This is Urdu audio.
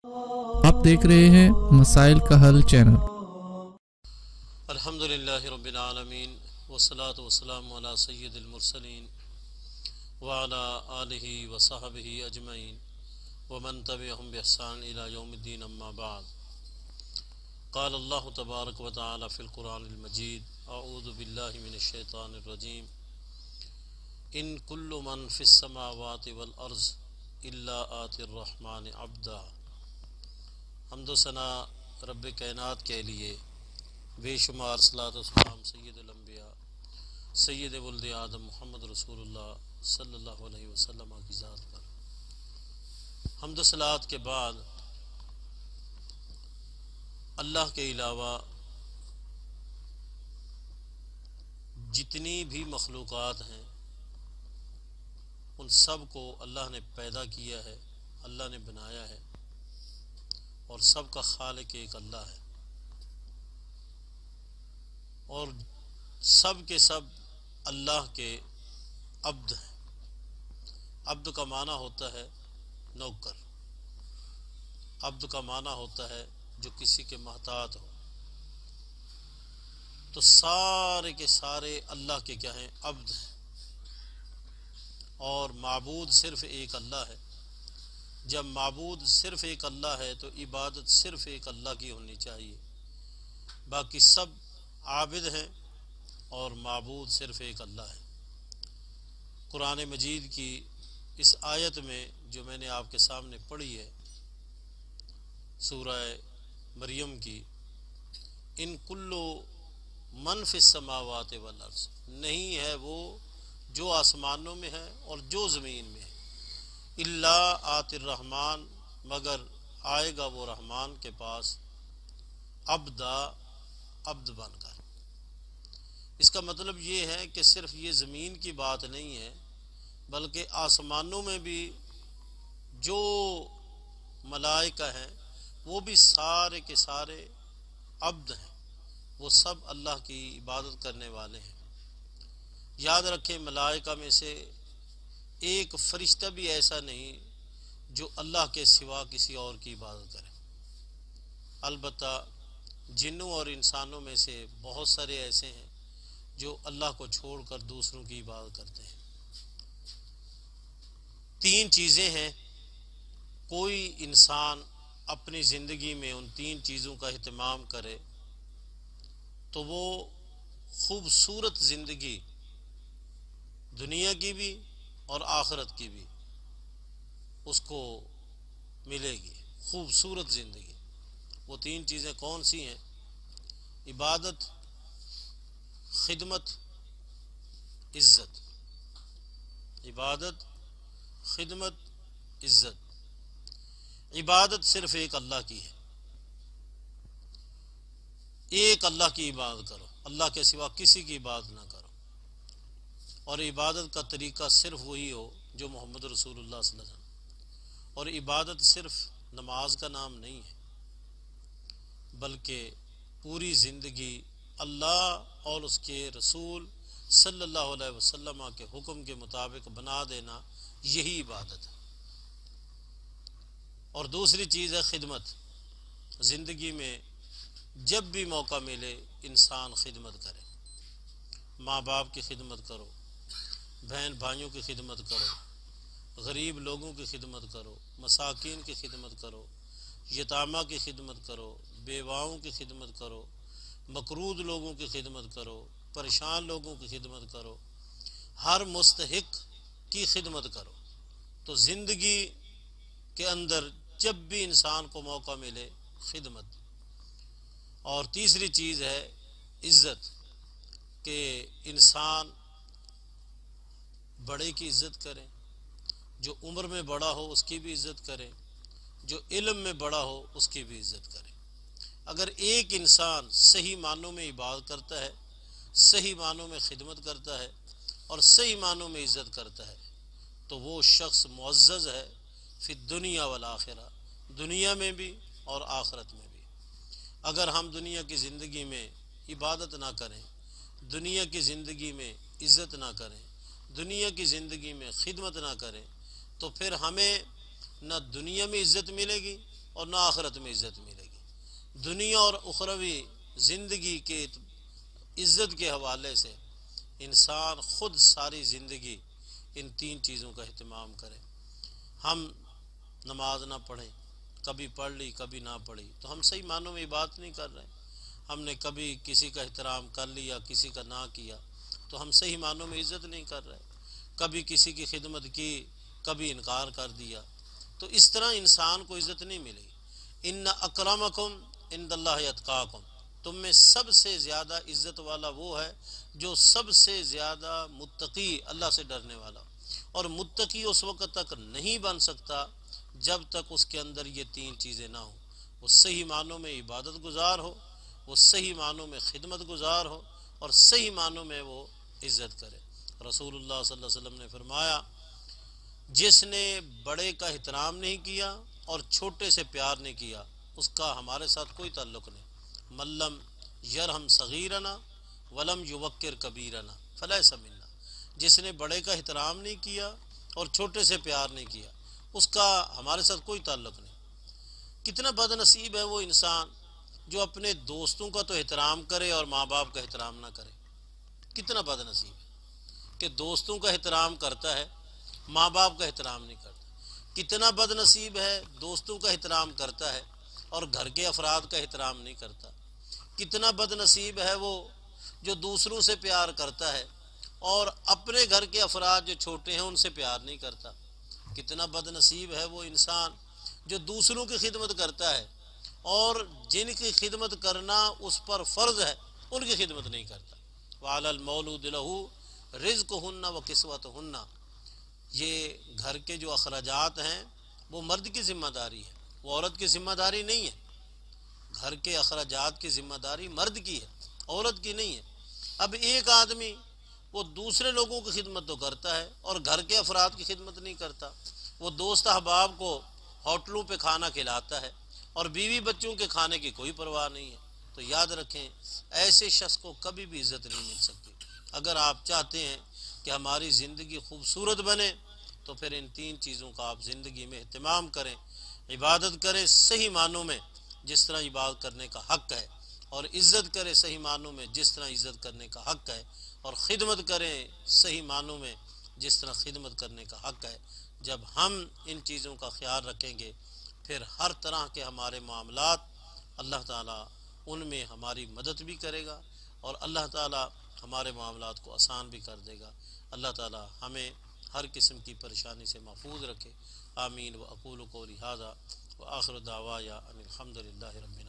آپ دیکھ رہے ہیں مسائل کا حل چینل۔ الحمدللہ رب العالمین والصلاة والسلام علی سید المرسلین وعلی آلہ وصحبہ اجمعین ومن تبعہم بإحسان الی یوم الدین، اما بعد۔ قال اللہ تبارک و تعالی فی القرآن المجید: اعوذ باللہ من الشیطان الرجیم، ان کل من فی السماوات والارض الا آتی الرحمن عبدا۔ حمد و ثنا رب کائنات کے لیے، بے شمار صلاۃ و سلام سید الانبیاء سید ولد آدم محمد رسول اللہ صلی اللہ علیہ وسلم کی ذات پر۔ حمد و صلات کے بعد اللہ کے علاوہ جتنی بھی مخلوقات ہیں ان سب کو اللہ نے پیدا کیا ہے، اللہ نے بنایا ہے، اور سب کا خالق ایک اللہ ہے، اور سب کے سب اللہ کے عبد ہیں۔ عبد کا معنی ہوتا ہے نوکر، عبد کا معنی ہوتا ہے جو کسی کے محتاط ہو۔ تو سارے کے سارے اللہ کے کیا ہیں؟ عبد ہیں، اور معبود صرف ایک اللہ ہے۔ جب معبود صرف ایک اللہ ہے تو عبادت صرف ایک اللہ کی ہونی چاہیے، باقی سب عابد ہیں اور معبود صرف ایک اللہ ہے۔ قرآن مجید کی اس آیت میں جو میں نے آپ کے سامنے پڑھی ہے، سورہ مریم کی، ان کلو من فی السماوات والارض، نہیں ہے وہ جو آسمانوں میں ہے اور جو زمین میں ہے، الا آتی الرحمن، مگر آئے گا وہ رحمان کے پاس، عبدا، عبد بن کر۔ اس کا مطلب یہ ہے کہ صرف یہ زمین کی بات نہیں ہے، بلکہ آسمانوں میں بھی جو ملائکہ ہیں وہ بھی سارے کے سارے عبد ہیں، وہ سب اللہ کی عبادت کرنے والے ہیں۔ یاد رکھیں، ملائکہ میں سے ایک فرشتہ بھی ایسا نہیں جو اللہ کے سوا کسی اور کی عبادت کرے۔ البتہ جنوں اور انسانوں میں سے بہت سارے ایسے ہیں جو اللہ کو چھوڑ کر دوسروں کی عبادت کرتے ہیں۔ تین چیزیں ہیں، کوئی انسان اپنی زندگی میں ان تین چیزوں کا اہتمام کرے تو وہ خوبصورت زندگی، دنیا کی بھی اور آخرت کی بھی، اس کو ملے گی خوبصورت زندگی۔ وہ تین چیزیں کون سی ہیں؟ عبادت، خدمت، عزت۔ عبادت، خدمت، عزت۔ عبادت صرف ایک اللہ کی ہے، ایک اللہ کی عبادت کرو، اللہ کے سوا کسی کی عبادت نہ کرو، اور عبادت کا طریقہ صرف وہی ہو جو محمد رسول اللہ صلی اللہ علیہ وسلم۔ اور عبادت صرف نماز کا نام نہیں ہے، بلکہ پوری زندگی اللہ اور اس کے رسول صلی اللہ علیہ وسلم کے حکم کے مطابق بنا دینا، یہی عبادت ہے۔ اور دوسری چیز ہے خدمت۔ زندگی میں جب بھی موقع ملے انسان خدمت کرے، ماں باپ کی خدمت کرو، بہن بھائیوں کی خدمت کرو، غریب لوگوں کی خدمت کرو، مساکین کی خدمت کرو، یتامہ کی خدمت کرو، بیواؤں کی خدمت کرو، مقروض لوگوں کی خدمت کرو، پریشان لوگوں کی خدمت کرو، ہر مستحق کی خدمت کرو۔ تو زندگی کے اندر جب بھی انسان کو موقع ملے خدمت۔ اور تیسری چیز ہے عزت، کہ انسان بڑے کی عزت کرے، جو عمر میں بڑا ہو اس کی بھی عزت کرے، جو علم میں بڑا ہو اس کی بھی عزت کرے۔ اگر ایک انسان صحیح معنوں میں عبادت کرتا ہے، صحیح معنوں میں خدمت کرتا ہے اور صحیح معنوں میں عزت کرتا ہے تو وہ شخص معزز ہے فی الدنیا والآخرہ، دنیا میں بھی اور آخرت میں بھی۔ اگر ہم دنیا کی زندگی میں عبادت نہ کریں، دنیا کی زندگی میں عزت نہ کریں، دنیا کی زندگی میں خدمت نہ کریں، تو پھر ہمیں نہ دنیا میں عزت ملے گی اور نہ آخرت میں عزت ملے گی۔ دنیا اور اخروی زندگی کے عزت کے حوالے سے انسان خود ساری زندگی ان تین چیزوں کا اہتمام کرے۔ ہم نماز نہ پڑھیں، کبھی پڑھ لی کبھی نہ پڑھی، تو ہم صحیح معنوں میں عبادت نہیں کر رہے۔ ہم نے کبھی کسی کا احترام کر لیا کسی کا نہ کیا تو ہم صحیح معنوں میں عزت نہیں کر رہے۔ کبھی کسی کی خدمت کی کبھی انکار کر دیا، تو اس طرح انسان کو عزت نہیں ملے گی۔ ان اکرمکم عند اللہ اتقاکم، تم میں سب سے زیادہ عزت والا وہ ہے جو سب سے زیادہ متقی، اللہ سے ڈرنے والا۔ اور متقی اس وقت تک نہیں بن سکتا جب تک اس کے اندر یہ تین چیزیں نہ ہوں۔ وہ صحیح معنوں میں عبادت گزار ہو، وہ صحیح معنوں میں خدمت گزار ہو، اور صحیح معنوں میں وہ عزت کرے۔ رسول اللہ صلی اللہ علیہ وسلم نے فرمایا، جس نے بڑے کا احترام نہیں کیا اور چھوٹے سے پیار نہیں کیا، اس کا ہمارے ساتھ کوئی تعلق نہیں۔ ملم یرحم صغیرنا ولم یوقر کبیرنا فلیس منا، جس نے بڑے کا احترام نہیں کیا اور چھوٹے سے پیار نہیں کیا، اس کا ہمارے ساتھ کوئی تعلق نہیں۔ کتنا بد نصیب ہے وہ انسان جو اپنے دوستوں کا تو احترام کرے اور ماں باپ کا احترام نہ کرے۔ کتنا بد نصیب ہے کہ دوستوں کا احترام کرتا ہے، ماں باپ کا احترام نہیں کرتا۔ کتنا بد نصیب ہے دوستوں کا احترام کرتا ہے اور گھر کے افراد کا احترام نہیں کرتا۔ کتنا بد نصیب ہے وہ جو دوسروں سے پیار کرتا ہے اور اپنے گھر کے افراد جو چھوٹے ہیں ان سے پیار نہیں کرتا۔ کتنا بد نصیب ہے وہ انسان جو دوسروں کی خدمت کرتا ہے اور جن کی خدمت کرنا اس پر فرض ہے ان کی خدمت نہیں کرتا۔ وَعَلَى الْمَوْلُودِ لَهُ رِزْقُهُنَّ وَكِسْوَتُهُنَّ، یہ گھر کے جو اخراجات ہیں وہ مرد کی ذمہ داری ہے، وہ عورت کی ذمہ داری نہیں ہے۔ گھر کے اخراجات کی ذمہ داری مرد کی ہے، عورت کی نہیں ہے۔ اب ایک آدمی وہ دوسرے لوگوں کی خدمت تو کرتا ہے اور گھر کے افراد کی خدمت نہیں کرتا، وہ دوست احباب کو ہوٹلوں پہ کھانا کھلاتا ہے اور بیوی بچوں کے کھانے کی کوئی پرواہ نہیں ہے، تو یاد رکھیں ایسے شخص کو کبھی بھی عزت نہیں مل سکتی۔ اگر آپ چاہتے ہیں کہ ہماری زندگی خوبصورت بنے تو پھر ان تین چیزوں کا آپ زندگی میں اہتمام کریں، عبادت کریں صحیح معنوں میں جس طرح عبادت کرنے کا حق ہے، اور عزت کریں صحیح معنوں میں جس طرح عزت کرنے کا حق ہے، اور خدمت کریں صحیح معنوں میں جس طرح خدمت کرنے کا حق ہے۔ جب ہم ان چیزوں کا خیال رکھیں گے پھر ہر طرح کے ہمارے معاملات اللہ تعالیٰ ان میں ہماری مدد بھی کرے گا اور اللہ تعالیٰ ہمارے معاملات کو آسان بھی کر دے گا۔ اللہ تعالیٰ ہمیں ہر قسم کی پریشانی سے محفوظ رکھے۔ آمین۔ وأقول قولی ھذا وآخر دعوایا ان الحمد للہ رب العالمین۔